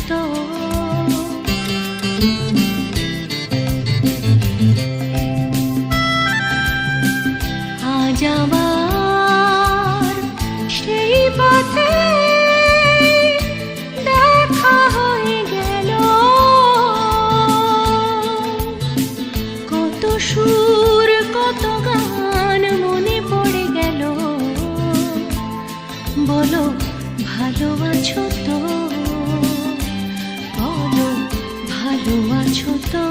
তো? আজ আবার সেই পথে দেখা হয়ে গেল, কত সুর কত গান মনে পড়ে গেল। বলো ভালো আছো তো, বলো ভালো আছো তো?